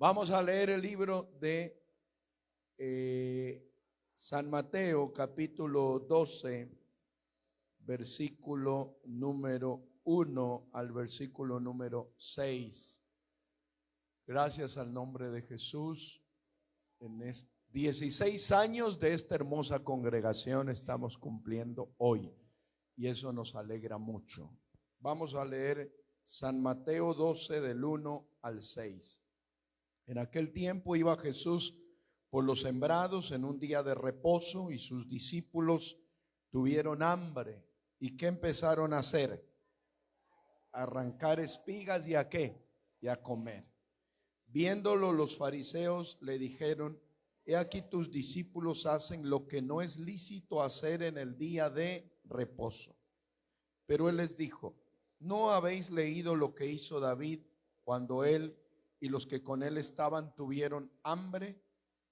Vamos a leer el libro de San Mateo, capítulo 12, versículo número 1 al versículo número 6. Gracias al nombre de Jesús. En 16 años de esta hermosa congregación estamos cumpliendo hoy y eso nos alegra mucho. Vamos a leer San Mateo 12 del 1 al 6. En aquel tiempo iba Jesús por los sembrados en un día de reposo y sus discípulos tuvieron hambre. ¿Y qué empezaron a hacer? A arrancar espigas y ¿a qué? Y a comer. Viéndolo los fariseos le dijeron: he aquí tus discípulos hacen lo que no es lícito hacer en el día de reposo. Pero él les dijo: ¿no habéis leído lo que hizo David cuando él y los que con él estaban tuvieron hambre?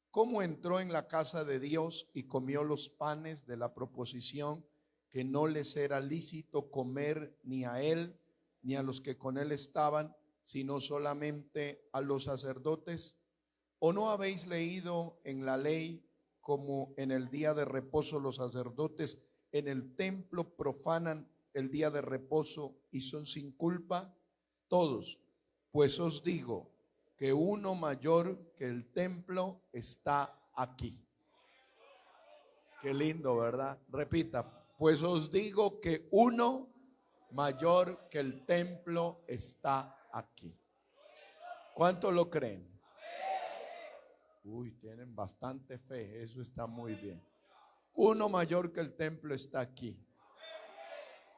¿Cómo entró en la casa de Dios y comió los panes de la proposición que no les era lícito comer ni a él ni a los que con él estaban, sino solamente a los sacerdotes? ¿O no habéis leído en la ley como en el día de reposo los sacerdotes en el templo profanan el día de reposo y son sin culpa? Todos. Pues os digo que uno mayor que el templo está aquí. Qué lindo, ¿verdad? Repita: pues os digo que uno mayor que el templo está aquí. ¿Cuánto lo creen? Uy, tienen bastante fe, eso está muy bien. Uno mayor que el templo está aquí.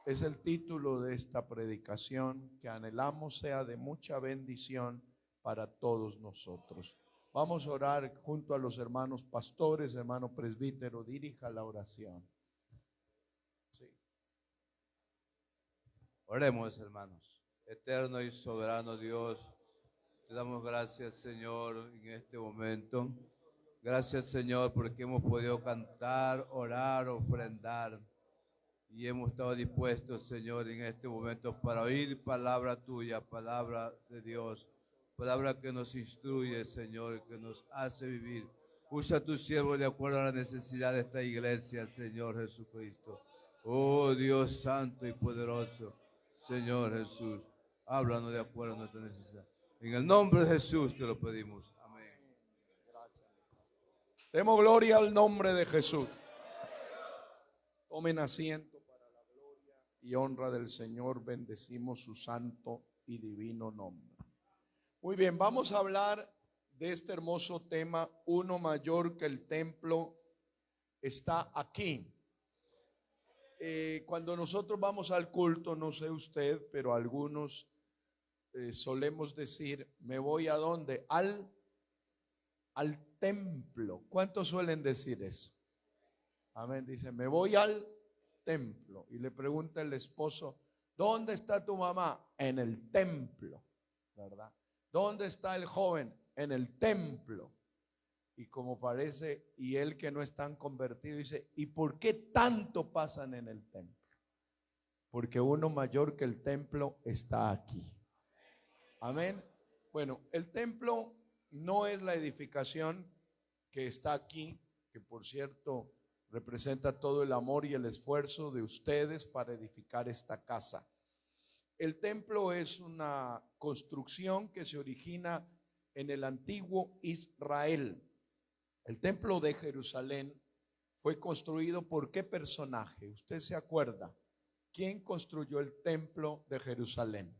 Es el título de esta predicación que anhelamos sea de mucha bendición para todos nosotros. Vamos a orar junto a los hermanos pastores. Hermano presbítero, dirija la oración. Sí. Oremos, hermanos. Eterno y soberano Dios, te damos gracias, Señor, en este momento. Gracias, Señor, porque hemos podido cantar, orar, ofrendar. Y hemos estado dispuestos, Señor, en este momento para oír palabra tuya, palabra de Dios, palabra que nos instruye, Señor, que nos hace vivir. Usa a tu siervo de acuerdo a la necesidad de esta iglesia, Señor Jesucristo. Oh Dios santo y poderoso, Señor Jesús, háblanos de acuerdo a nuestra necesidad. En el nombre de Jesús te lo pedimos. Amén. Demos gloria al nombre de Jesús. Tomen asiento para la gloria y honra del Señor. Bendecimos su santo y divino nombre. Muy bien, vamos a hablar de este hermoso tema: uno mayor que el templo está aquí. Cuando nosotros vamos al culto, no sé usted, pero algunos solemos decir: me voy ¿a dónde? Al templo. ¿Cuántos suelen decir eso? Amén. Dice: me voy al templo. Y le pregunta el esposo: ¿dónde está tu mamá? En el templo, ¿verdad? ¿Dónde está el joven? En el templo. Y como parece, y él que no es tan convertido dice: ¿y por qué tanto pasan en el templo? Porque uno mayor que el templo está aquí. Amén. Bueno, el templo no es la edificación que está aquí, que por cierto representa todo el amor y el esfuerzo de ustedes para edificar esta casa. El templo es una construcción que se origina en el antiguo Israel. El templo de Jerusalén fue construido ¿por qué personaje? ¿Usted se acuerda? ¿Quién construyó el templo de Jerusalén?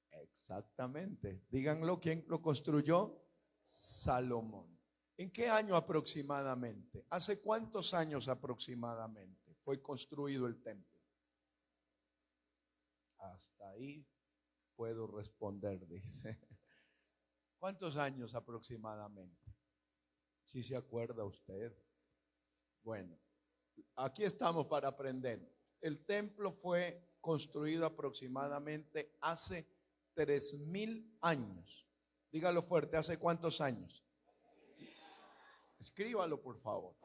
Exactamente. Díganlo, ¿quién lo construyó? Salomón. ¿En qué año aproximadamente? ¿Hace cuántos años aproximadamente fue construido el templo? Hasta ahí puedo responder, dice. ¿Cuántos años aproximadamente? ¿Sí se acuerda usted? Bueno, aquí estamos para aprender. El templo fue construido aproximadamente hace 3000 años. Dígalo fuerte, ¿hace cuántos años? Escríbalo, por favor.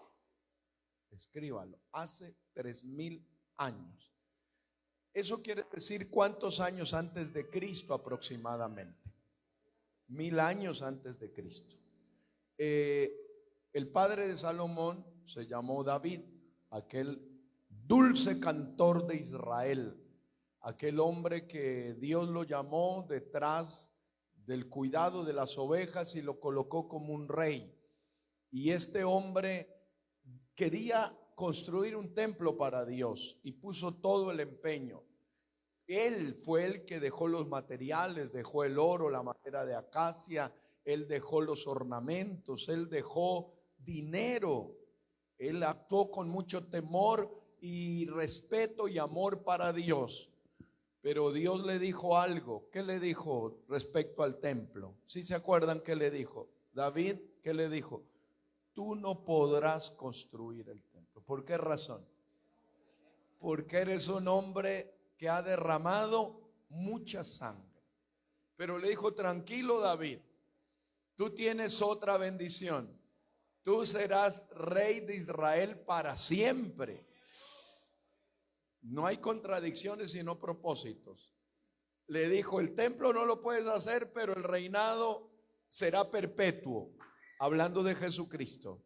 Escríbalo. Hace 3000 años. Eso quiere decir cuántos años antes de Cristo aproximadamente. 1000 años antes de Cristo. El padre de Salomón se llamó David, aquel dulce cantor de Israel, aquel hombre que Dios lo llamó detrás del cuidado de las ovejas y lo colocó como un rey. Y este hombre quería construir un templo para Dios y puso todo el empeño. Él fue el que dejó los materiales, dejó el oro, la madera de acacia, él dejó los ornamentos, él dejó dinero. Él actuó con mucho temor y respeto y amor para Dios. Pero Dios le dijo algo. ¿Qué le dijo respecto al templo? ¿Sí se acuerdan qué le dijo? David, ¿qué le dijo? Tú no podrás construir el templo. ¿Por qué razón? Porque eres un hombre que ha derramado mucha sangre. Pero le dijo, tranquilo David, tú tienes otra bendición. Tú serás rey de Israel para siempre. No hay contradicciones sino propósitos. Le dijo, el templo no lo puedes hacer, pero el reinado será perpetuo. Hablando de Jesucristo.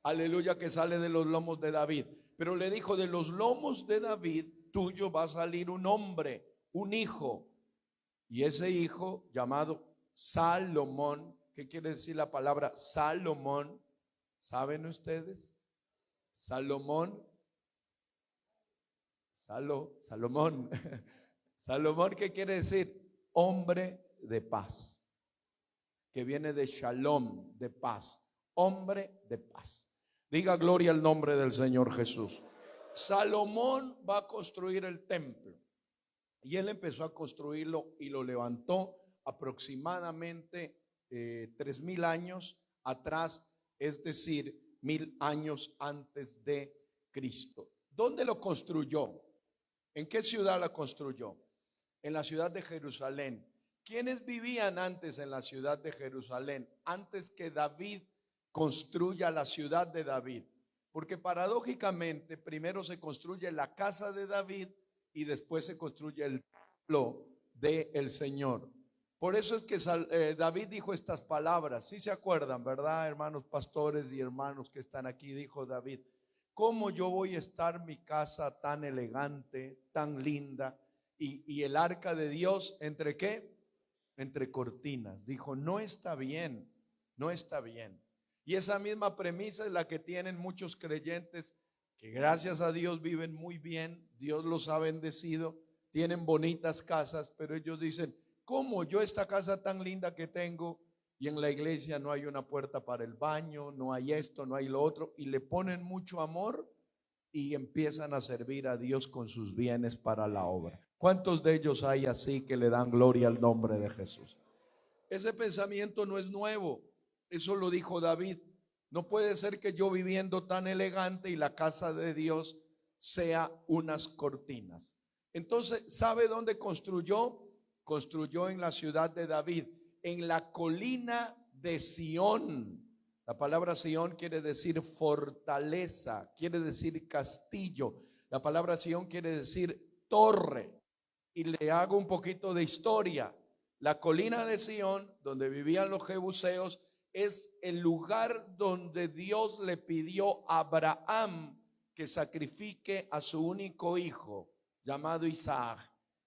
Aleluya, que sale de los lomos de David. Pero le dijo, de los lomos de David tuyo va a salir un hombre, un hijo. Y ese hijo llamado Salomón, ¿qué quiere decir la palabra Salomón? ¿Saben ustedes? Salomón. Salomón. Salomón, ¿qué quiere decir? Hombre de paz. Que viene de shalom, de paz. Hombre de paz. Diga gloria al nombre del Señor Jesús. Salomón va a construir el templo. Y él empezó a construirlo y lo levantó aproximadamente 3000 años atrás, es decir, 1000 años antes de Cristo. ¿Dónde lo construyó? ¿En qué ciudad la construyó? En la ciudad de Jerusalén. ¿Quiénes vivían antes en la ciudad de Jerusalén? Antes que David construya la ciudad de David. Porque paradójicamente primero se construye la casa de David y después se construye el templo del Señor. Por eso es que David dijo estas palabras. ¿Sí se acuerdan, verdad, hermanos pastores y hermanos que están aquí? Dijo David, ¿cómo yo voy a estar mi casa tan elegante, tan linda? Y el arca de Dios, ¿entre qué? Entre cortinas. Dijo, no está bien, no está bien. Y esa misma premisa es la que tienen muchos creyentes que gracias a Dios viven muy bien, Dios los ha bendecido, tienen bonitas casas, pero ellos dicen, ¿cómo yo esta casa tan linda que tengo y en la iglesia no hay una puerta para el baño, no hay esto, no hay lo otro? Y le ponen mucho amor y empiezan a servir a Dios con sus bienes para la obra. ¿Cuántos de ellos hay así que le dan gloria al nombre de Jesús? Ese pensamiento no es nuevo, eso lo dijo David. No puede ser que yo viviendo tan elegante y la casa de Dios sea unas cortinas. Entonces, ¿sabe dónde construyó? Construyó en la ciudad de David, en la colina de Sión. La palabra Sión quiere decir fortaleza, quiere decir castillo. La palabra Sión quiere decir torre. Y le hago un poquito de historia. La colina de Sión, donde vivían los jebuseos, es el lugar donde Dios le pidió a Abraham que sacrifique a su único hijo, llamado Isaac.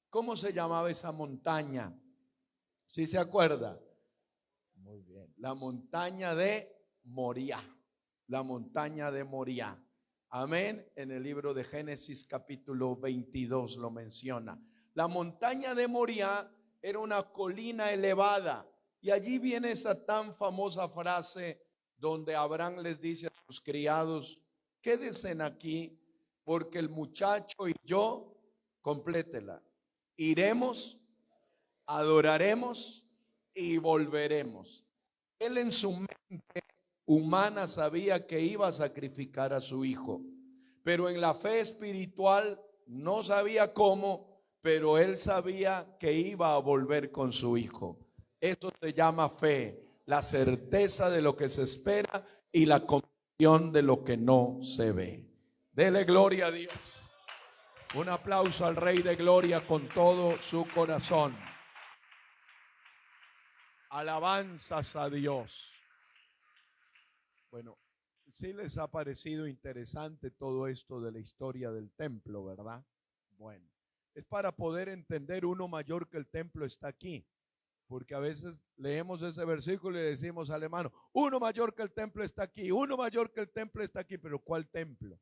¿Cómo se llamaba esa montaña? ¿Sí se acuerda? Muy bien. La montaña de Moriah. La montaña de Moriah. Amén. En el libro de Génesis capítulo 22 lo menciona. La montaña de Moriah era una colina elevada. Y allí viene esa tan famosa frase donde Abraham les dice a sus criados, quédense aquí porque el muchacho y yo, complétela, iremos, adoraremos y volveremos. Él en su mente humana sabía que iba a sacrificar a su hijo, pero en la fe espiritual no sabía cómo, pero él sabía que iba a volver con su hijo. Eso se llama fe, la certeza de lo que se espera y la convicción de lo que no se ve. Dele gloria a Dios. Un aplauso al Rey de Gloria con todo su corazón. Alabanzas a Dios. Bueno, sí les ha parecido interesante todo esto de la historia del templo, ¿verdad? Bueno, es para poder entender uno mayor que el templo está aquí. Porque a veces leemos ese versículo y decimos al hermano, uno mayor que el templo está aquí, uno mayor que el templo está aquí, pero ¿cuál templo?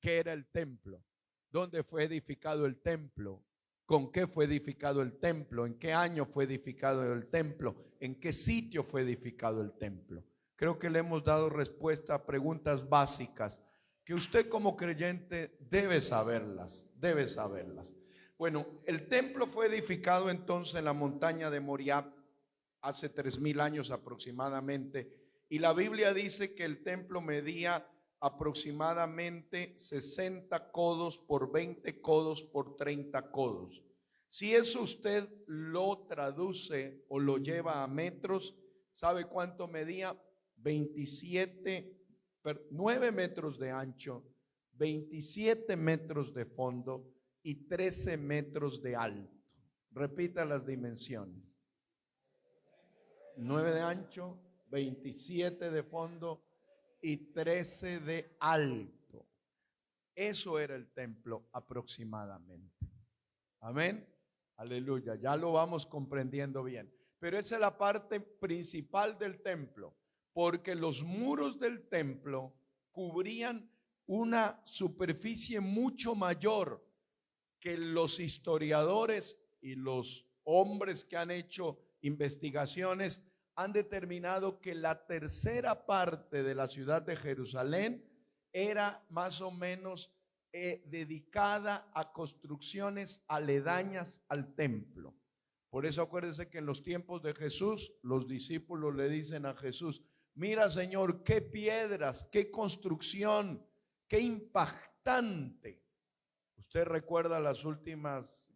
¿Qué era el templo? ¿Dónde fue edificado el templo? ¿Con qué fue edificado el templo? ¿En qué año fue edificado el templo? ¿En qué sitio fue edificado el templo? Creo que le hemos dado respuesta a preguntas básicas que usted como creyente debe saberlas, debe saberlas. Bueno, el templo fue edificado entonces en la montaña de Moriah hace 3000 años aproximadamente, y la Biblia dice que el templo medía aproximadamente 60 codos por 20 codos por 30 codos. Si eso usted lo traduce o lo lleva a metros, ¿sabe cuánto medía? 9 metros de ancho, 27 metros de fondo y 13 metros de alto. Repita las dimensiones. 9 de ancho, 27 de fondo y 13 de alto. Eso era el templo aproximadamente. Amén. Aleluya. Ya lo vamos comprendiendo bien. Pero esa es la parte principal del templo, porque los muros del templo cubrían una superficie mucho mayor que los historiadores y los hombres que han hecho investigaciones han determinado que la tercera parte de la ciudad de Jerusalén era más o menos dedicada a construcciones aledañas al templo. Por eso acuérdense que en los tiempos de Jesús, los discípulos le dicen a Jesús, mira Señor, qué piedras, qué construcción, qué impactante. Usted recuerda las últimas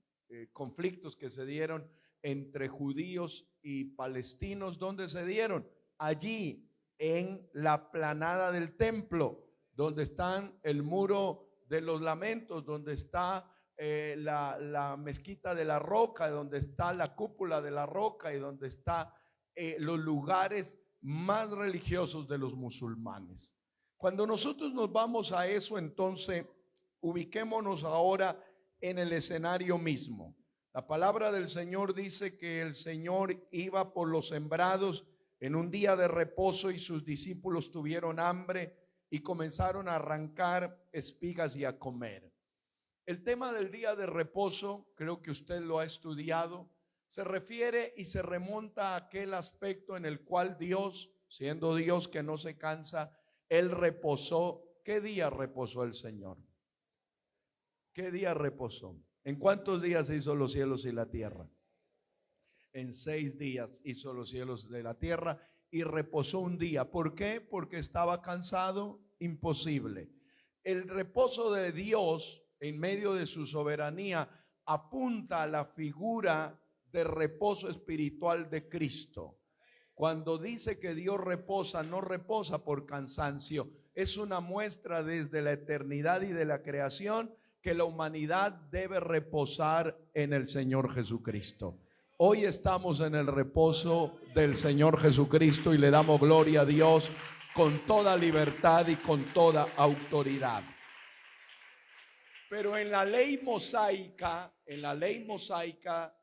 conflictos que se dieron entre judíos y palestinos. ¿Dónde se dieron? Allí en la planada del templo, donde están el muro de los lamentos, donde está la mezquita de la roca, donde está la cúpula de la roca y donde está los lugares más religiosos de los musulmanes. Cuando nosotros nos vamos a eso, entonces ubiquémonos ahora en el escenario mismo. La palabra del Señor dice que el Señor iba por los sembrados en un día de reposo y sus discípulos tuvieron hambre y comenzaron a arrancar espigas y a comer. El tema del día de reposo, creo que usted lo ha estudiado, se refiere y se remonta a aquel aspecto en el cual Dios, siendo Dios que no se cansa, Él reposó. ¿Qué día reposó el Señor? ¿Qué día reposó? ¿En cuántos días hizo los cielos y la tierra? En 6 días hizo los cielos de la tierra y reposó un día. ¿Por qué? Porque estaba cansado. Imposible. El reposo de Dios en medio de su soberanía apunta a la figura de reposo espiritual de Cristo. Cuando dice que Dios reposa, no reposa por cansancio. Es una muestra desde la eternidad y de la creación que la humanidad debe reposar en el Señor Jesucristo. Hoy estamos en el reposo del Señor Jesucristo y le damos gloria a Dios con toda libertad y con toda autoridad. Pero en la ley mosaica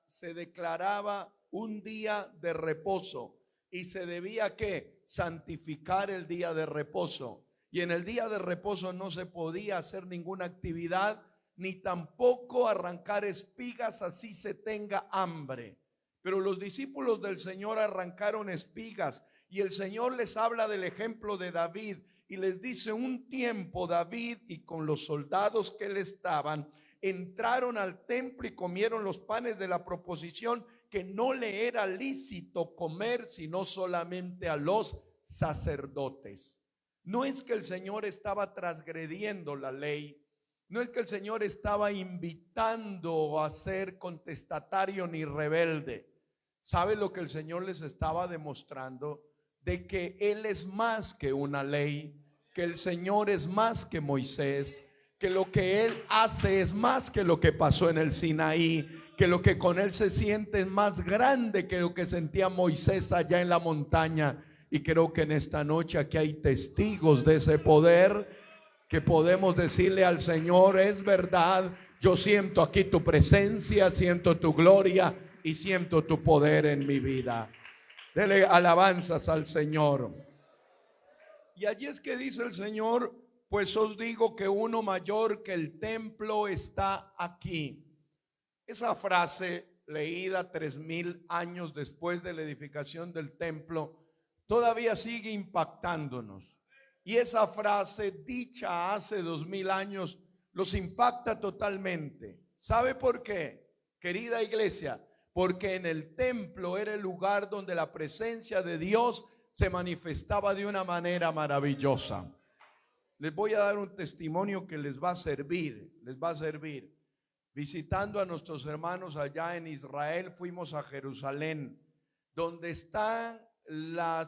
se declaraba un día de reposo y se debía ¿qué? Santificar el día de reposo. Y en el día de reposo no se podía hacer ninguna actividad, ni tampoco arrancar espigas así se tenga hambre. Pero los discípulos del Señor arrancaron espigas y el Señor les habla del ejemplo de David y les dice: un tiempo David y con los soldados que le estaban entraron al templo y comieron los panes de la proposición, que no le era lícito comer sino solamente a los sacerdotes. No es que el Señor estaba transgrediendo la ley, no es que el Señor estaba invitando a ser contestatario ni rebelde. ¿Sabe lo que el Señor les estaba demostrando? De que Él es más que una ley, que el Señor es más que Moisés, que que lo que Él hace es más que lo que pasó en el Sinaí, que lo que con Él se siente es más grande que lo que sentía Moisés allá en la montaña. Y creo que en esta noche aquí hay testigos de ese poder, que podemos decirle al Señor: es verdad, yo siento aquí tu presencia, siento tu gloria y siento tu poder en mi vida. Dele alabanzas al Señor. Y allí es que dice el Señor: pues os digo que uno mayor que el templo está aquí. Esa frase, leída 3000 años después de la edificación del templo, todavía sigue impactándonos. Y esa frase, dicha hace 2000 años, los impacta totalmente. ¿Sabe por qué, querida iglesia? Porque en el templo era el lugar donde la presencia de Dios se manifestaba de una manera maravillosa. Les voy a dar un testimonio que les va a servir, Visitando a nuestros hermanos allá en Israel, fuimos a Jerusalén, donde están la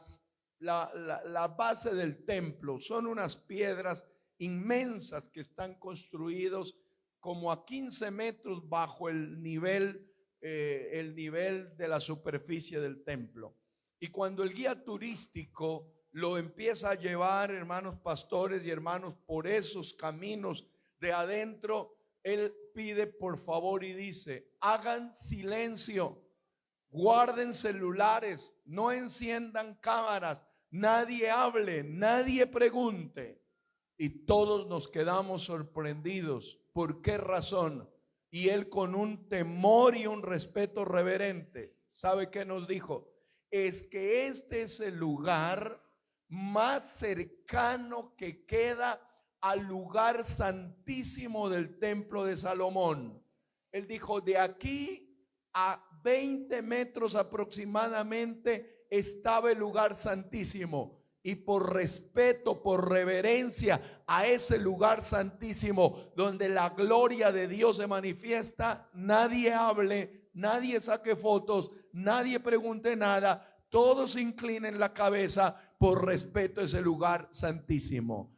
base del templo. Son unas piedras inmensas que están construidos como a 15 metros bajo el nivel de la superficie del templo. Y cuando el guía turístico lo empieza a llevar, hermanos pastores y hermanos, por esos caminos de adentro, él pide por favor y dice: hagan silencio, guarden celulares, no enciendan cámaras, nadie hable, nadie pregunte. Y todos nos quedamos sorprendidos. ¿Por qué razón? Y él, con un temor y un respeto reverente, ¿sabe qué nos dijo? Es que este es el lugar más cercano que queda al lugar santísimo del templo de Salomón. Él dijo: de aquí a 20 metros aproximadamente estaba el lugar santísimo, y por respeto, por reverencia a ese lugar santísimo donde la gloria de Dios se manifiesta, nadie hable, nadie saque fotos, nadie pregunte nada, todos inclinen la cabeza por respeto a ese lugar santísimo.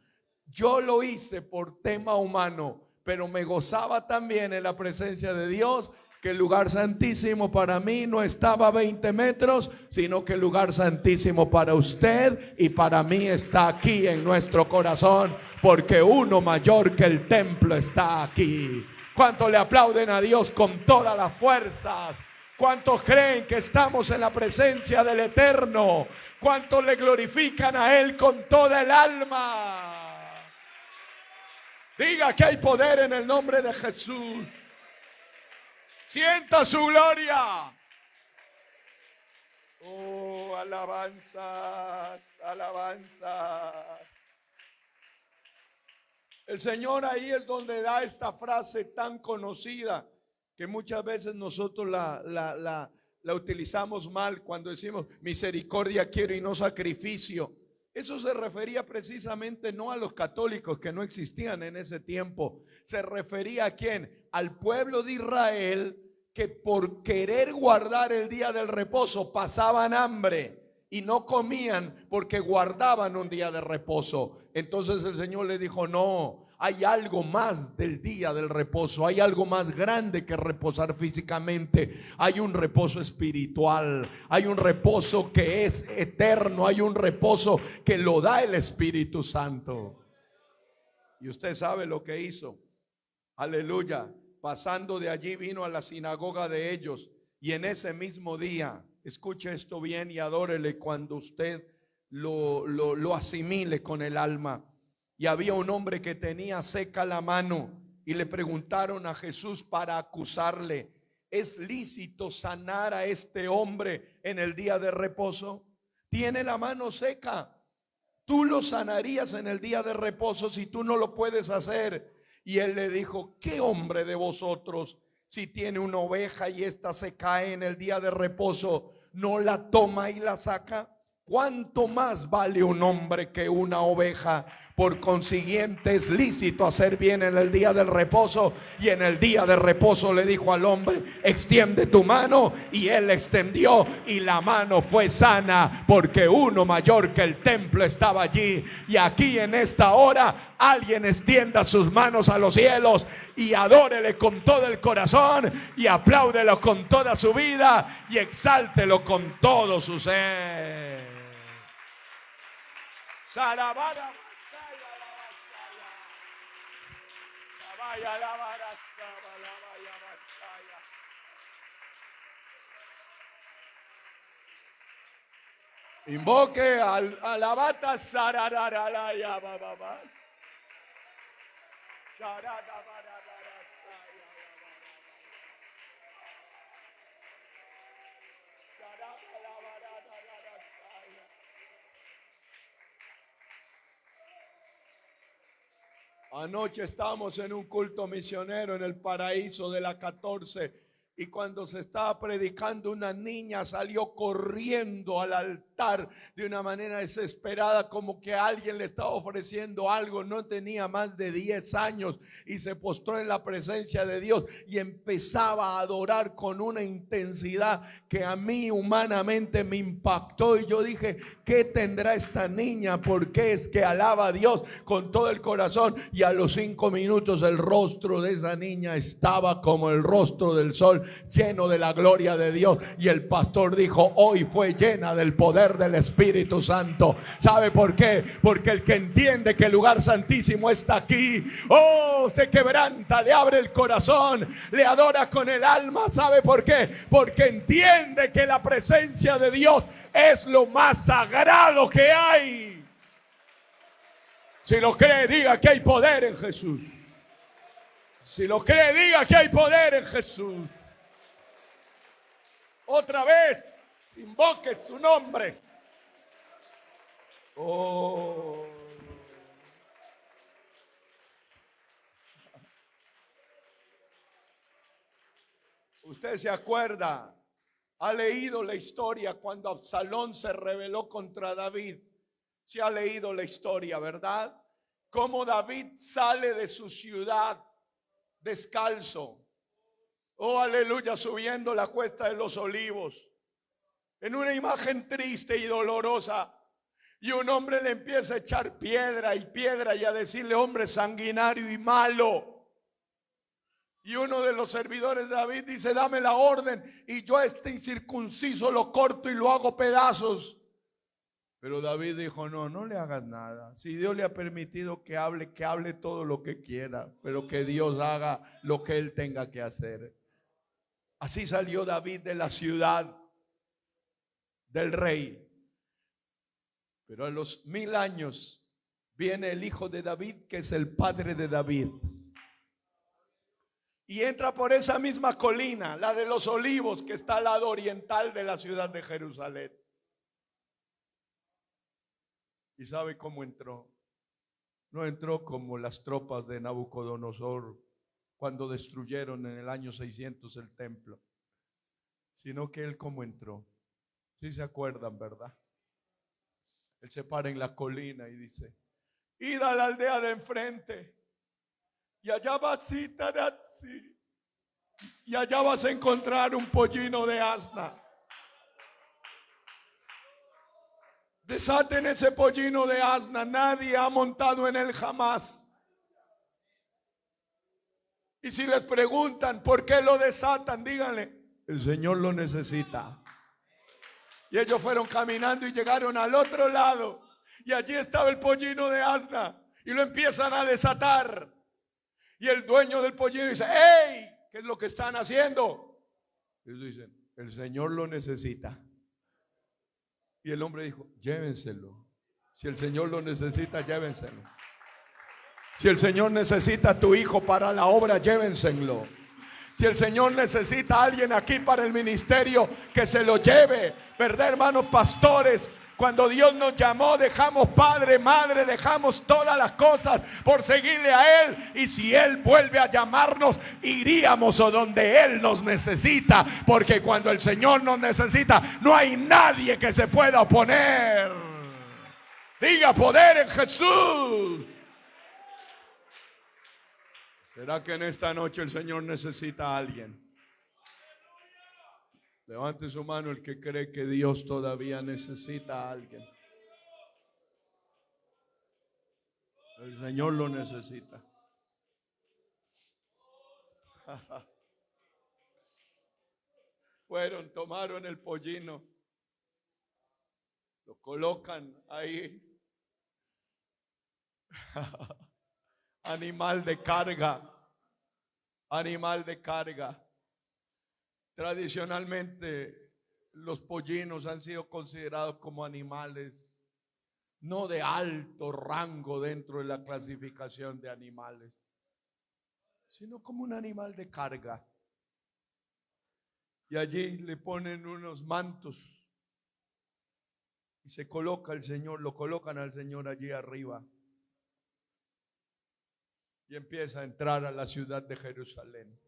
Yo lo hice por tema humano, pero me gozaba también en la presencia de Dios, que el lugar santísimo para mí no estaba a 20 metros, sino que el lugar santísimo para usted y para mí está aquí en nuestro corazón, porque uno mayor que el templo está aquí. ¿Cuántos le aplauden a Dios con todas las fuerzas? ¿Cuántos creen que estamos en la presencia del Eterno? ¿Cuántos le glorifican a Él con toda el alma? Diga que hay poder en el nombre de Jesús. Sienta su gloria. Oh, alabanzas, alabanzas. El Señor ahí es donde da esta frase tan conocida, que muchas veces nosotros la utilizamos mal cuando decimos: misericordia quiero y no sacrificio. Eso se refería precisamente no a los católicos, que no existían en ese tiempo. Se refería ¿a quién? Al pueblo de Israel, que por querer guardar el día del reposo pasaban hambre y no comían porque guardaban un día de reposo. Entonces el Señor les dijo: no, hay algo más del día del reposo, hay algo más grande que reposar físicamente. Hay un reposo espiritual, hay un reposo que es eterno, hay un reposo que lo da el Espíritu Santo. Y usted sabe lo que hizo. Aleluya. Pasando de allí vino a la sinagoga de ellos, y en ese mismo día, escuche esto bien y adórele cuando usted lo asimile con el alma. Y había un hombre que tenía seca la mano, y le preguntaron a Jesús para acusarle: ¿es lícito sanar a este hombre en el día de reposo? Tiene la mano seca. ¿Tú lo sanarías en el día de reposo si tú no lo puedes hacer? Y él le dijo: ¿qué hombre de vosotros, si tiene una oveja y ésta se cae en el día de reposo, no la toma y la saca? ¿Cuánto más vale un hombre que una oveja? Por consiguiente es lícito hacer bien en el día del reposo. Y en el día de reposo le dijo al hombre: extiende tu mano. Y él extendió y la mano fue sana, porque uno mayor que el templo estaba allí. Y aquí en esta hora alguien extienda sus manos a los cielos y adórele con todo el corazón, y apláudelo con toda su vida, y exáltelo con todo su ser. Sarabara. Invoque a la bata sarararalaya bababas. Anoche estábamos en un culto misionero en el Paraíso de la 14, y cuando se estaba predicando, una niña salió corriendo al altar de una manera desesperada, como que alguien le estaba ofreciendo algo. No tenía más de 10 años y se postró en la presencia de Dios y empezaba a adorar con una intensidad que a mí humanamente me impactó. Y yo dije: ¿qué tendrá esta niña? ¿Por qué es que alaba a Dios con todo el corazón? Y a los 5 minutos el rostro de esa niña estaba como el rostro del sol, lleno de la gloria de Dios. Y el pastor dijo: hoy fue llena del poder del Espíritu Santo. ¿Sabe por qué? Porque el que entiende que el lugar santísimo está aquí, se quebranta, le abre el corazón, le adora con el alma. ¿Sabe por qué? Porque entiende que la presencia de Dios es lo más sagrado que hay. Si lo cree, diga que hay poder en Jesús. Si lo cree, diga que hay poder en Jesús. Otra vez, invoque su nombre. Usted se acuerda, ha leído la historia cuando Absalón se rebeló contra David. Se ha leído la historia, ¿verdad? Cómo David sale de su ciudad descalzo. Aleluya, subiendo la cuesta de los olivos, en una imagen triste y dolorosa. Y un hombre le empieza a echar piedra y a decirle: hombre sanguinario y malo. Y uno de los servidores de David dice: dame la orden y yo a este incircunciso lo corto y lo hago pedazos. Pero David dijo: no le hagas nada. Si Dios le ha permitido que hable todo lo que quiera, pero que Dios haga lo que él tenga que hacer. Así salió David de la ciudad del rey. Pero a los 1000 años viene el hijo de David, que es el padre de David, y entra por esa misma colina, la de los olivos, que está al lado oriental de la ciudad de Jerusalén. ¿Y sabe cómo entró? No entró como las tropas de Nabucodonosor cuando destruyeron en el año 600 el templo, sino que él cómo entró. ¿Sí se acuerdan, verdad? Él se para en la colina y dice: id a la aldea de enfrente, y allá vas y allá vas a encontrar un pollino de asna. Desaten ese pollino de asna, nadie ha montado en él jamás. Y si les preguntan por qué lo desatan, díganle: el Señor lo necesita. Y ellos fueron caminando y llegaron al otro lado, y allí estaba el pollino de asna, y lo empiezan a desatar. Y el dueño del pollino dice: ¡hey! ¿Qué es lo que están haciendo? Ellos dicen: el Señor lo necesita. Y el hombre dijo: llévenselo. Si el Señor lo necesita, llévenselo. Si el Señor necesita a tu hijo para la obra, llévenselo. Si el Señor necesita a alguien aquí para el ministerio, que se lo lleve. ¿Verdad, hermanos pastores? Cuando Dios nos llamó, dejamos padre, madre, dejamos todas las cosas por seguirle a Él. Y si Él vuelve a llamarnos, iríamos a donde Él nos necesita. Porque cuando el Señor nos necesita, no hay nadie que se pueda oponer. Diga poder en Jesús. ¿Será que en esta noche el Señor necesita a alguien? Levante su mano el que cree que Dios todavía necesita a alguien. El Señor lo necesita. Fueron, tomaron el pollino, lo colocan ahí. Animal de carga. Animal de carga. Tradicionalmente los pollinos han sido considerados como animales no de alto rango dentro de la clasificación de animales, sino como un animal de carga. Y allí le ponen unos mantos y se coloca el Señor, lo colocan al Señor allí arriba. Y empieza a entrar a la ciudad de Jerusalén.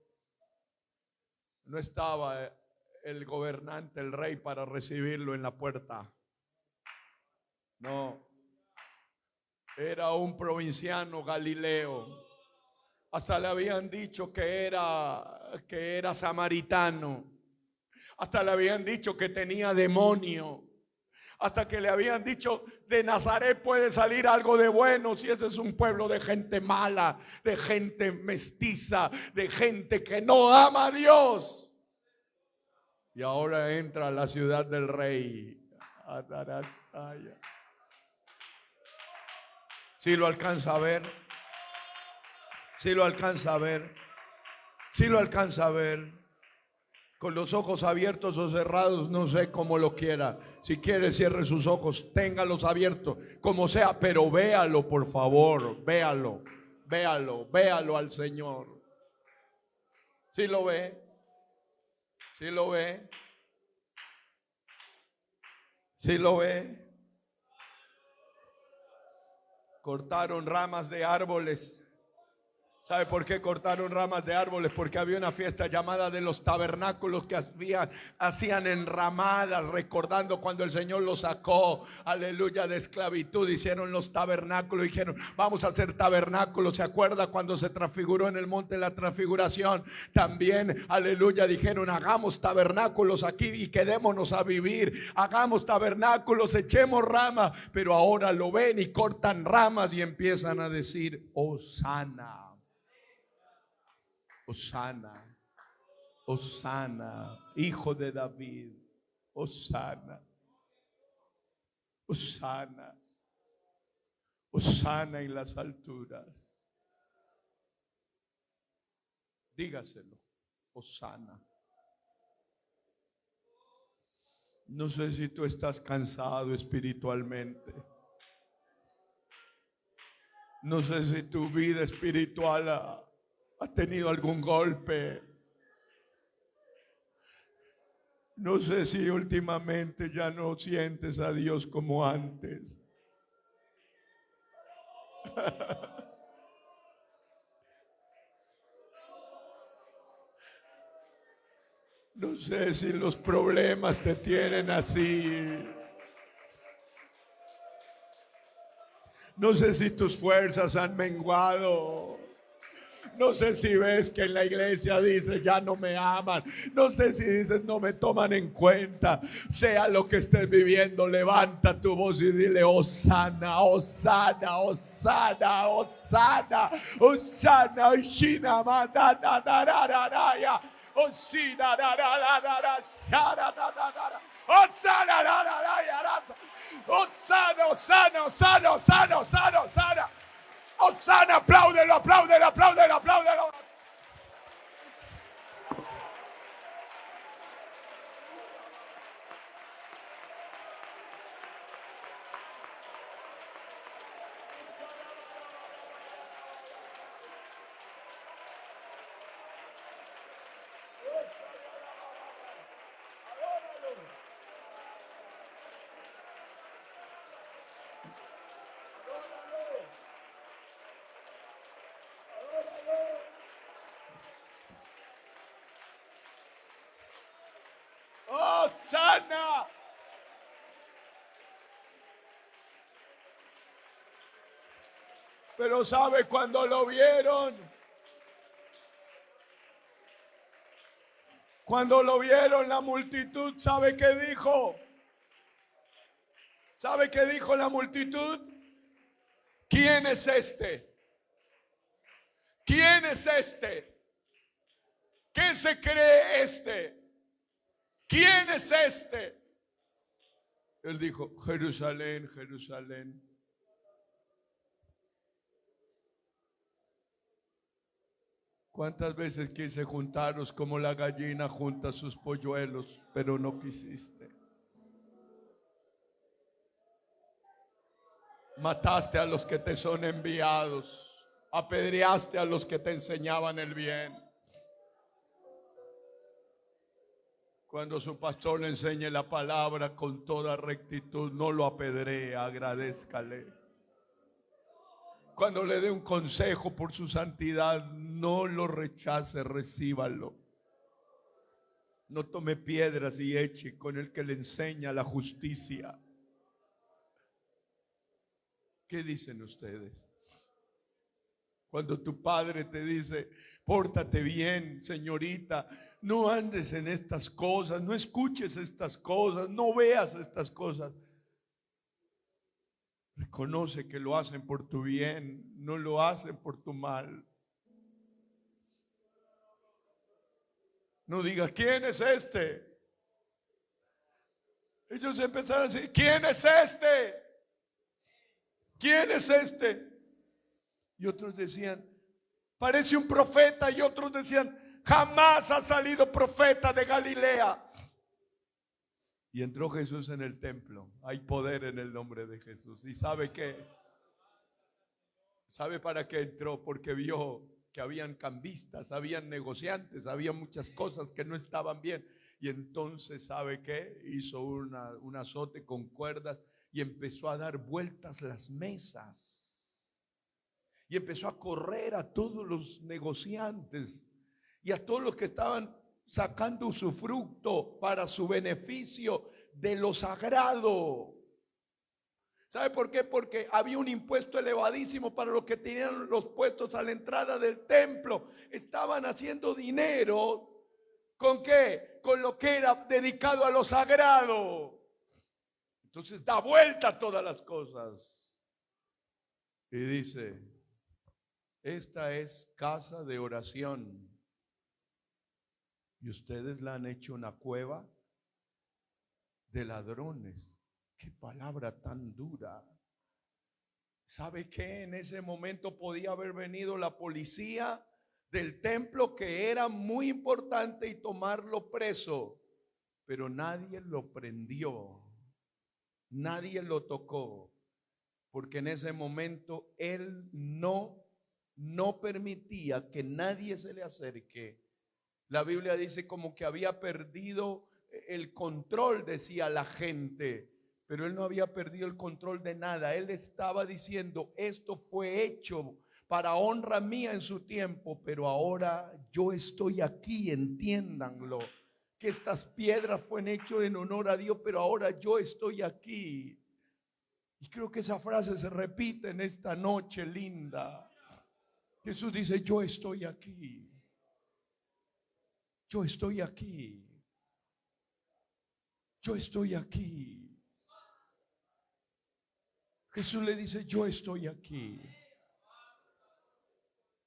No estaba el gobernante, el rey, para recibirlo en la puerta. No. Era un provinciano galileo. Hasta le habían dicho que era samaritano. Hasta le habían dicho que tenía demonio. Hasta que le habían dicho, de Nazaret puede salir algo de bueno, si ese es un pueblo de gente mala, de gente mestiza, de gente que no ama a Dios. Y ahora entra a la ciudad del rey. Si lo alcanza a ver, si lo alcanza a ver, si lo alcanza a ver. Con los ojos abiertos o cerrados, no sé cómo lo quiera. Si quiere, cierre sus ojos, téngalos abiertos, como sea, pero véalo, por favor, véalo, véalo, véalo al Señor. ¿Sí lo ve? ¿Sí lo ve? ¿Sí lo ve? Cortaron ramas de árboles. ¿Sabe por qué cortaron ramas de árboles? Porque había una fiesta llamada de los tabernáculos que hacían enramadas, recordando cuando el Señor los sacó, aleluya, de esclavitud. Hicieron los tabernáculos, dijeron, vamos a hacer tabernáculos. ¿Se acuerda cuando se transfiguró en el monte de la transfiguración? También, aleluya, dijeron, hagamos tabernáculos aquí y quedémonos a vivir. Hagamos tabernáculos, echemos ramas. Pero ahora lo ven y cortan ramas y empiezan a decir, Hosana. Hosana, Hosana, hijo de David, Hosana, Hosana, Hosana en las alturas. Dígaselo, Hosana. No sé si tú estás cansado espiritualmente. No sé si tu vida espiritual ha tenido algún golpe. No sé si últimamente ya no sientes a Dios como antes. No sé si los problemas te tienen así. No sé si tus fuerzas han menguado. No sé si ves que en la iglesia dice ya no me aman. No sé si dices no me toman en cuenta. Sea lo que estés viviendo, levanta tu voz y dile Hosana, Hosana, Hosana, Hosana, Hosana, Hosina, Madanaraya, Hosina, Hosana, Hosana, Hosana, Hosana, Hosana, Hosana. Hosana, apláudelo, apláudelo, apláudelo, apláudelo. Hosana. Pero ¿sabe cuando lo vieron? Cuando lo vieron la multitud, ¿sabe qué dijo? ¿Sabe qué dijo la multitud? ¿Quién es este? ¿Quién es este? ¿Qué se cree este? ¿Quién es este? Él dijo, Jerusalén, Jerusalén. ¿Cuántas veces quise juntaros como la gallina junta sus polluelos, pero no quisiste? Mataste a los que te son enviados, apedreaste a los que te enseñaban el bien. Cuando su pastor le enseñe la palabra con toda rectitud, no lo apedree, agradézcale. Cuando le dé un consejo por su santidad, no lo rechace, recíbalo. No tome piedras y eche con el que le enseña la justicia. ¿Qué dicen ustedes? Cuando tu padre te dice, pórtate bien, señorita, no andes en estas cosas, no escuches estas cosas, no veas estas cosas. Reconoce que lo hacen por tu bien, no lo hacen por tu mal. No digas, ¿quién es este? Ellos empezaron a decir, ¿quién es este? ¿Quién es este? Y otros decían, parece un profeta. Y otros decían, jamás ha salido profeta de Galilea. Y entró Jesús en el templo. Hay poder en el nombre de Jesús. ¿Y sabe qué? ¿Sabe para qué entró? Porque vio que habían cambistas, habían negociantes, había muchas cosas que no estaban bien. Y entonces, ¿sabe qué? Hizo un azote con cuerdas y empezó a dar vueltas las mesas. Y empezó a correr a todos los negociantes y a todos los que estaban sacando usufructo para su beneficio de lo sagrado. ¿Sabe por qué? Porque había un impuesto elevadísimo para los que tenían los puestos a la entrada del templo. Estaban haciendo dinero. ¿Con qué? Con lo que era dedicado a lo sagrado. Entonces da vuelta a todas las cosas. Y dice, esta es casa de oración. Y ustedes la han hecho una cueva de ladrones. Qué palabra tan dura. ¿Sabe qué? En ese momento podía haber venido la policía del templo, que era muy importante, y tomarlo preso. Pero nadie lo prendió. Nadie lo tocó. Porque en ese momento él no permitía que nadie se le acerque. La Biblia dice como que había perdido el control, decía la gente, pero él no había perdido el control de nada. Él estaba diciendo, esto fue hecho para honra mía en su tiempo, pero ahora yo estoy aquí, entiéndanlo, que estas piedras fueron hechas en honor a Dios, pero ahora yo estoy aquí. Y creo que esa frase se repite en esta noche linda. Jesús dice, yo estoy aquí. Yo estoy aquí. Yo estoy aquí. Jesús le dice, yo estoy aquí.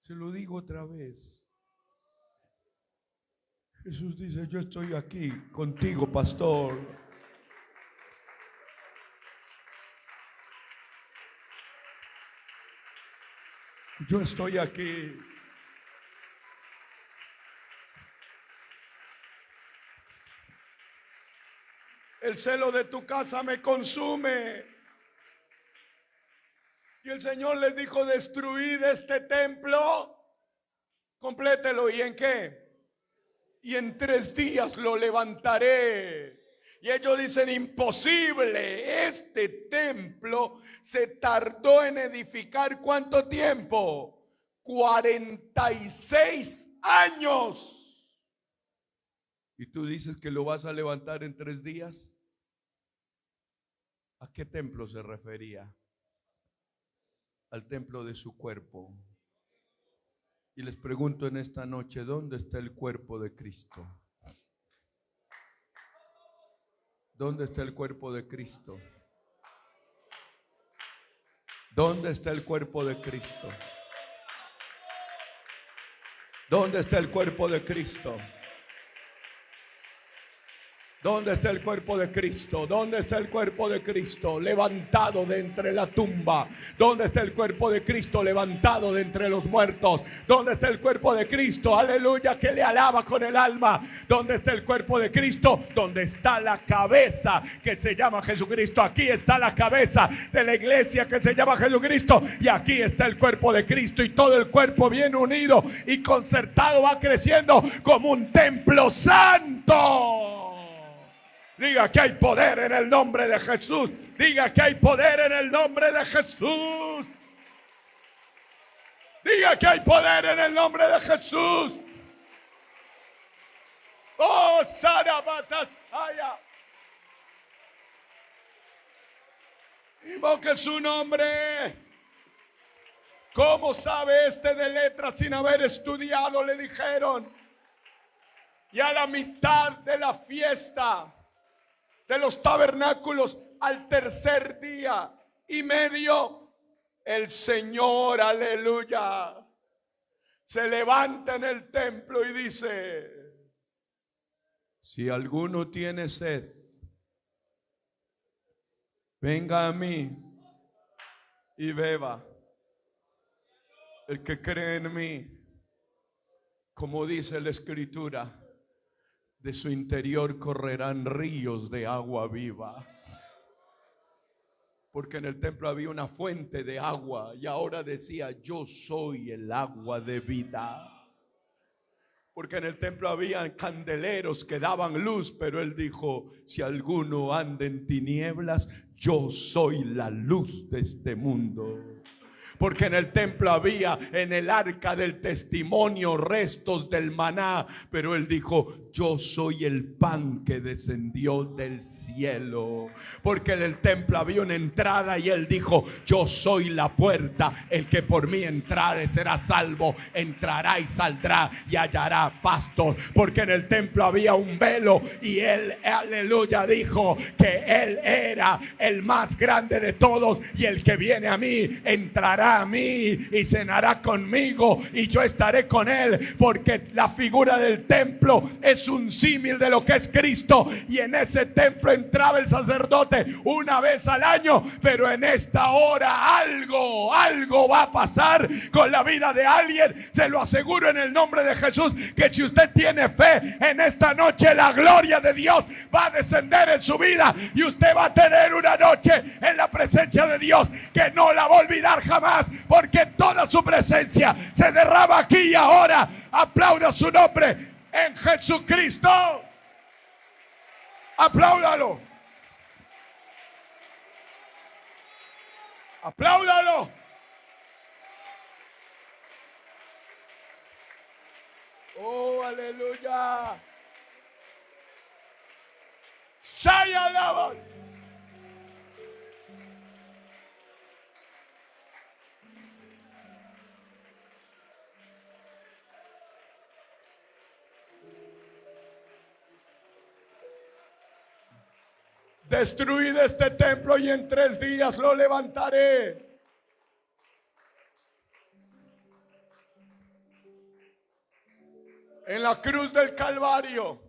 Se lo digo otra vez. Jesús dice, yo estoy aquí contigo, pastor. Yo estoy aquí. El celo de tu casa me consume. Y el Señor les dijo, destruid este templo, complételo. ¿Y en qué? Y en 3 días lo levantaré. Y ellos dicen, imposible. Este templo se tardó en edificar, ¿cuánto tiempo? 46 años. ¿Y tú dices que lo vas a levantar en 3 días? ¿A qué templo se refería? al templo de su cuerpo. Y les pregunto en esta noche, ¿dónde está el cuerpo de Cristo? ¿Dónde está el cuerpo de Cristo? ¿Dónde está el cuerpo de Cristo? ¿Dónde está el cuerpo de Cristo? ¿Dónde está el cuerpo de Cristo? ¿Dónde está el cuerpo de Cristo levantado de entre la tumba? ¿Dónde está el cuerpo de Cristo levantado de entre los muertos? ¿Dónde está el cuerpo de Cristo? Aleluya, que le alaba con el alma. ¿Dónde está el cuerpo de Cristo? ¿Dónde está la cabeza que se llama Jesucristo? Aquí está la cabeza de la iglesia que se llama Jesucristo. Y aquí está el cuerpo de Cristo. Y todo el cuerpo bien unido y concertado va creciendo como un templo santo. Diga que hay poder en el nombre de Jesús. Diga que hay poder en el nombre de Jesús. Diga que hay poder en el nombre de Jesús. Oh, Sarabatasaya. Invoque su nombre. ¿Cómo sabe este de letras sin haber estudiado? Le dijeron. Y a la mitad de la fiesta de los tabernáculos, al tercer día y medio, el Señor, aleluya, se levanta en el templo y dice: si alguno tiene sed, venga a mí y beba. El que cree en mí, como dice la Escritura, de su interior correrán ríos de agua viva. Porque en el templo había una fuente de agua y ahora decía: yo soy el agua de vida. Porque en el templo había candeleros que daban luz, pero él dijo: si alguno anda en tinieblas, yo soy la luz de este mundo. Porque en el templo había en el arca del testimonio restos del maná, pero él dijo: yo soy el pan que descendió del cielo. Porque en el templo había una entrada y él dijo: yo soy la puerta, el que por mí entrare será salvo, entrará y saldrá y hallará pasto. Porque en el templo había un velo y él, aleluya, dijo que él era el más grande de todos, y el que viene a mí entrará a mí y cenará conmigo y yo estaré con él. Porque la figura del templo es un símil de lo que es Cristo, y en ese templo entraba el sacerdote una vez al año. Pero en esta hora algo va a pasar con la vida de alguien. Se lo aseguro en el nombre de Jesús, que si usted tiene fe, en esta noche la gloria de Dios va a descender en su vida y usted va a tener una noche en la presencia de Dios que no la va a olvidar jamás, porque toda su presencia se derrama aquí y ahora. Aplauda su nombre en Jesucristo. Apláudalo. Apláudalo. Oh, aleluya. Saya alabas. Destruid este templo y en 3 días lo levantaré. En la cruz del Calvario,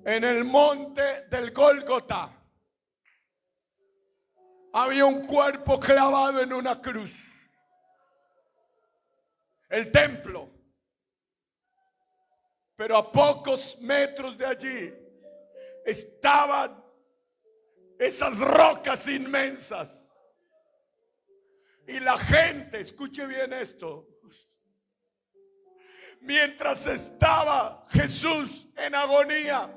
en el monte del Gólgota, había un cuerpo clavado en una cruz. El templo. Pero a pocos metros de allí estaban esas rocas inmensas. Y la gente, escuche bien esto, mientras estaba Jesús en agonía,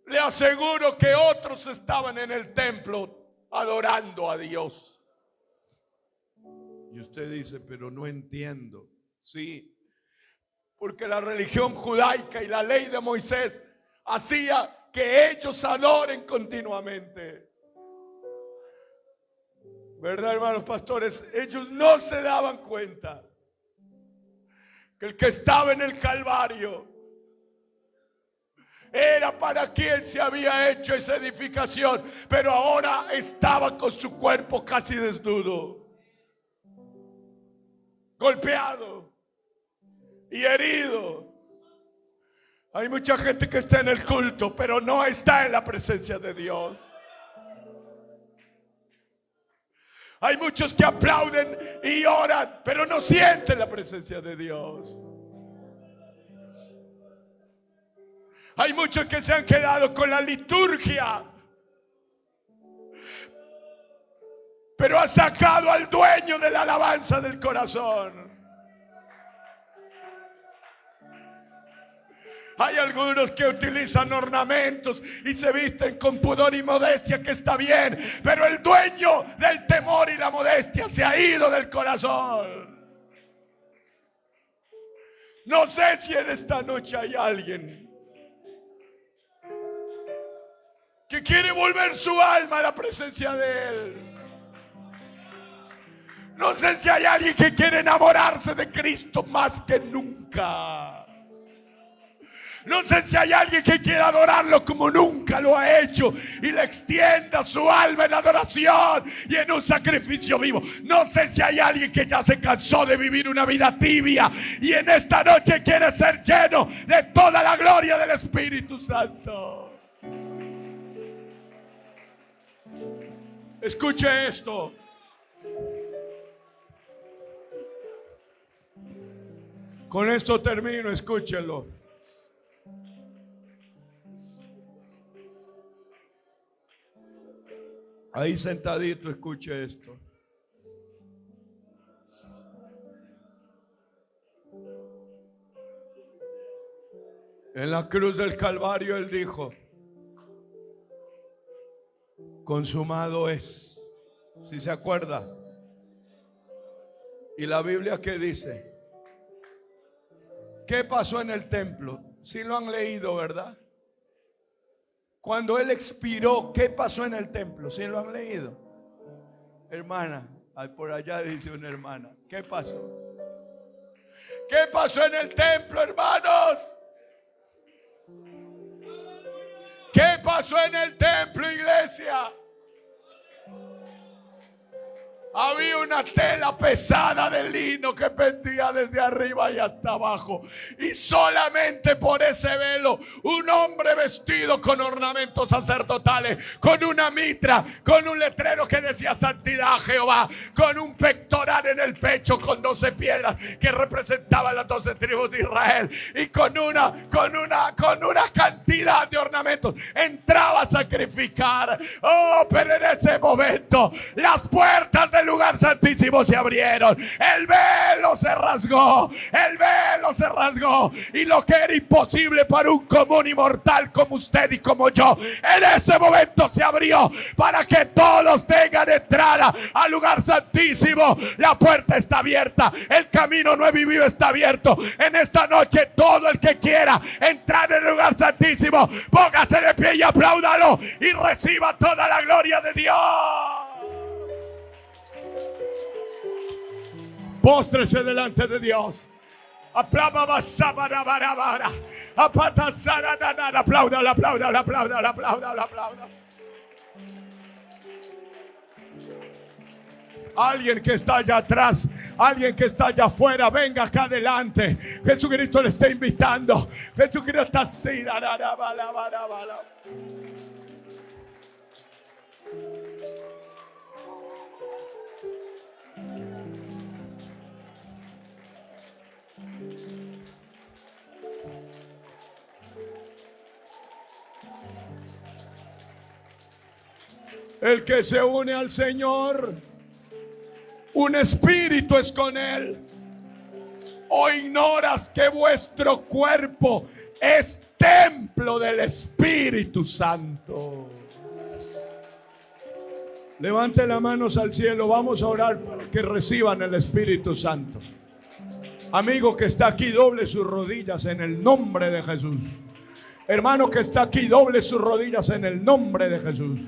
le aseguro que otros estaban en el templo adorando a Dios. Y usted dice: pero no entiendo. Sí, porque la religión judaica y la ley de Moisés hacía que ellos adoren continuamente. ¿Verdad, hermanos pastores? Ellos no se daban cuenta que el que estaba en el Calvario era para quien se había hecho esa edificación, pero ahora estaba con su cuerpo casi desnudo, golpeado y herido. Hay mucha gente que está en el culto, pero no está en la presencia de Dios. Hay muchos que aplauden y oran, pero no sienten la presencia de Dios. Hay muchos que se han quedado con la liturgia, pero han sacado al dueño de la alabanza del corazón. Hay algunos que utilizan ornamentos y se visten con pudor y modestia, que está bien, pero el dueño del temor y la modestia se ha ido del corazón. No sé si en esta noche hay alguien que quiere volver su alma a la presencia de Él. No sé si hay alguien que quiere enamorarse de Cristo más que nunca. No sé si hay alguien que quiera adorarlo como nunca lo ha hecho y le extienda su alma en adoración y en un sacrificio vivo. No sé si hay alguien que ya se cansó de vivir una vida tibia y en esta noche quiere ser lleno de toda la gloria del Espíritu Santo. Escuche esto. Con esto termino, escúchelo. Ahí sentadito, escuche esto. En la cruz del Calvario Él dijo: consumado es. ¿Sí se acuerda? Y la Biblia, ¿qué dice? ¿Qué pasó en el templo? Sí lo han leído, ¿verdad? Cuando Él expiró, ¿qué pasó en el templo? ¿Sí lo han leído? Hermana, por allá dice una hermana, ¿qué pasó? ¿Qué pasó en el templo, hermanos? ¿Qué pasó en el templo, iglesia? Había una tela pesada de lino que pendía desde arriba y hasta abajo. Y solamente por ese velo, un hombre vestido con ornamentos sacerdotales, con una mitra, con un letrero que decía santidad a Jehová, con un pectoral en el pecho, con 12 piedras que representaban las 12 tribus de Israel, y con una cantidad de ornamentos, entraba a sacrificar. Oh, pero en ese momento las puertas del lugar santísimo se abrieron, el velo se rasgó, y lo que era imposible para un común y mortal como usted y como yo, en ese momento se abrió para que todos tengan entrada al lugar santísimo. La puerta está abierta, el camino nuevo y vivo está abierto. En esta noche todo el que quiera entrar en el lugar santísimo, póngase de pie y apláudalo y reciba toda la gloria de Dios. Póstrese delante de Dios. Apláudalo, apláudalo. Alguien que está allá atrás, alguien que está allá afuera, venga acá adelante. Jesucristo le está invitando. Jesucristo está así. El que se une al Señor, un espíritu es con Él. ¿O ignoras que vuestro cuerpo es templo del Espíritu Santo? Levante las manos al cielo, vamos a orar para que reciban el Espíritu Santo. Amigo que está aquí, doble sus rodillas en el nombre de Jesús. Hermano que está aquí, doble sus rodillas en el nombre de Jesús.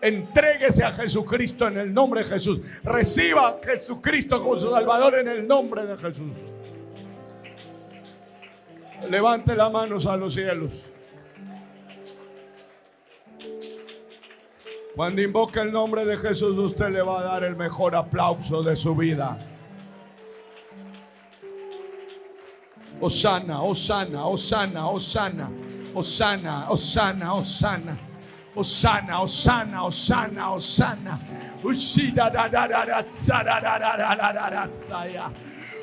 Entréguese a Jesucristo en el nombre de Jesús. Reciba a Jesucristo como su Salvador en el nombre de Jesús. Levante las manos a los cielos. Cuando invoque el nombre de Jesús, usted le va a dar el mejor aplauso de su vida. Hosana, Hosana, Hosana, Hosana, Hosana, Hosana, Hosana. Hosana, Hosana, Hosana, Hosana.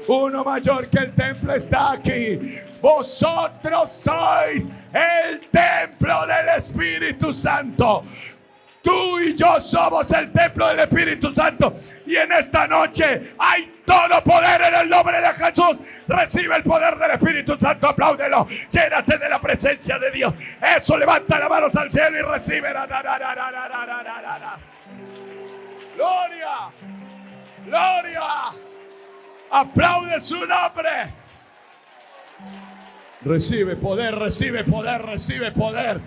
Uno mayor que el templo está aquí. Vosotros sois el templo del Espíritu Santo. Tú y yo somos el templo del Espíritu Santo. Y en esta noche hay todo poder en el nombre de Jesús. Recibe el poder del Espíritu Santo. Apláudelo. Llénate de la presencia de Dios. Eso, levanta las manos al cielo y recibe. Gloria. Gloria. Aplaude su nombre. Recibe poder, recibe poder, recibe poder.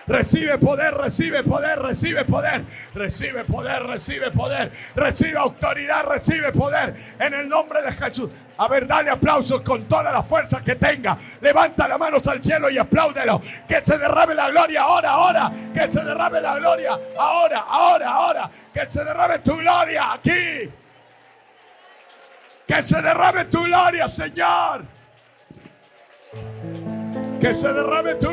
Recibe poder, recibe poder, recibe poder, recibe poder, recibe poder, recibe autoridad, recibe poder en el nombre de Jesús. A ver, dale aplausos con toda la fuerza que tenga. Levanta las manos al cielo y apláudelo. Que se derrame la gloria ahora, ahora. Que se derrame la gloria ahora, ahora, ahora. Que se derrame tu gloria aquí. Que se derrame tu gloria, Señor. Que se derrame tu